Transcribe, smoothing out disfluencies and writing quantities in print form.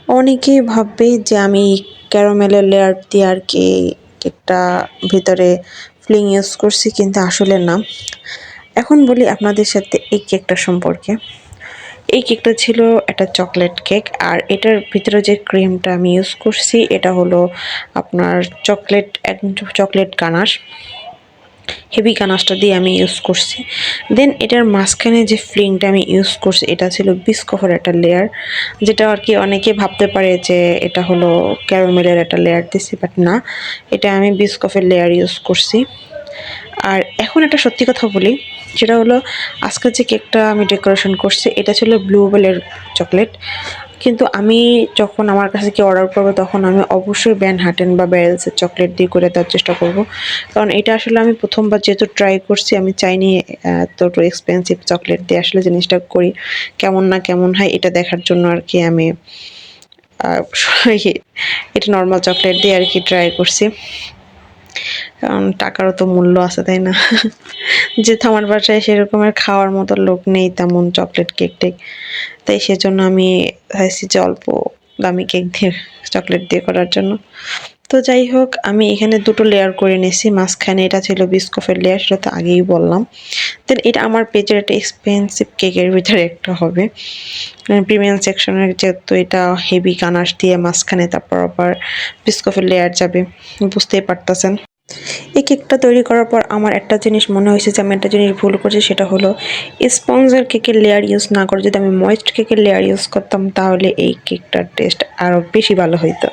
অনেকেই ভাববে যে আমি ক্যারামেলের লেয়ার দিয়ে আর কি কেকটা ভিতরে ফিলিং ইউজ করছি, কিন্তু আসলে না। এখন বলি আপনাদের সাথে এই কেকটা সম্পর্কে। এই কেকটা ছিল একটা চকলেট কেক, আর এটার ভিতরে যে ক্রিমটা আমি ইউজ করছি এটা হলো আপনার চকলেট গানাশ। হেভি গানাশটা দিয়ে আমি ইউজ করছি। দেন এটার মাঝখানে যে ফিলিংটা আমি ইউজ করছি এটা ছিল বিস্কফের একটা লেয়ার, যেটা আর কি অনেকে ভাবতে পারে যে এটা হলো ক্যারামেলের একটা লেয়ার দিছি, বাট না, এটা আমি বিস্কফের লেয়ার ইউজ করছি। আর এখন একটা সত্যি কথা বলি, সেটা হলো আজকে যে কেকটা আমি ডেকোরেশন করছি এটা ছিল ব্লুবেলের চকলেট। কিন্তু আমি যখন আমার কাছে কেউ অর্ডার করবে তখন আমি অবশ্যই ম্যানহাটেন বা ব্যারেলসের চকলেট দিয়ে করে দেওয়ার চেষ্টা করব। কারণ এটা আসলে আমি প্রথমবার যেহেতু ট্রাই করছি, আমি চাইনি এতটা এক্সপেন্সিভ চকলেট দিয়ে আসলে জিনিসটা করি কেমন না কেমন হয় এটা দেখার জন্য আর কি আমি এটা নর্মাল চকলেট দিয়ে আর কি ট্রাই করছি। কারণ টাকারও তো মূল্য আছে, তাই না? যেহেতু আমার বাসায় সেরকমের খাওয়ার মতো লোক নেই তেমন চকলেট কেক টেক, তাই সেজন্য আমি চাইছি যে অল্প দামি কেক দিয়ে চকলেট দিয়ে করার জন্য। তো যাই হোক, আমি এখানে দুটো লেয়ার করে নিয়েছি। মাঝখানে এটা ছিল বিস্কুফের লেয়ার, সেটা তো আগেই বললাম। দেন এটা আমার পেজের একটা এক্সপেন্সিভ কেকের ভিতরে একটা হবে, প্রিমিয়াম সেকশনের, যেহেতু এটা হেভি গানাশ দিয়ে মাঝখানে তারপর আবার বিস্কুফের লেয়ার যাবে, বুঝতেই পারতেছেন। এই কেকটা তৈরি করার পর আমার একটা জিনিস মনে হয়েছে যে আমি একটা জিনিস ভুল করছি, সেটা হলো স্পঞ্জের কেকের লেয়ার ইউজ না করে যদি আমি ময়েস্ট কেকের লেয়ার ইউজ করতাম তাহলে এই কেকটার টেস্ট আরও বেশি ভালো হইতো।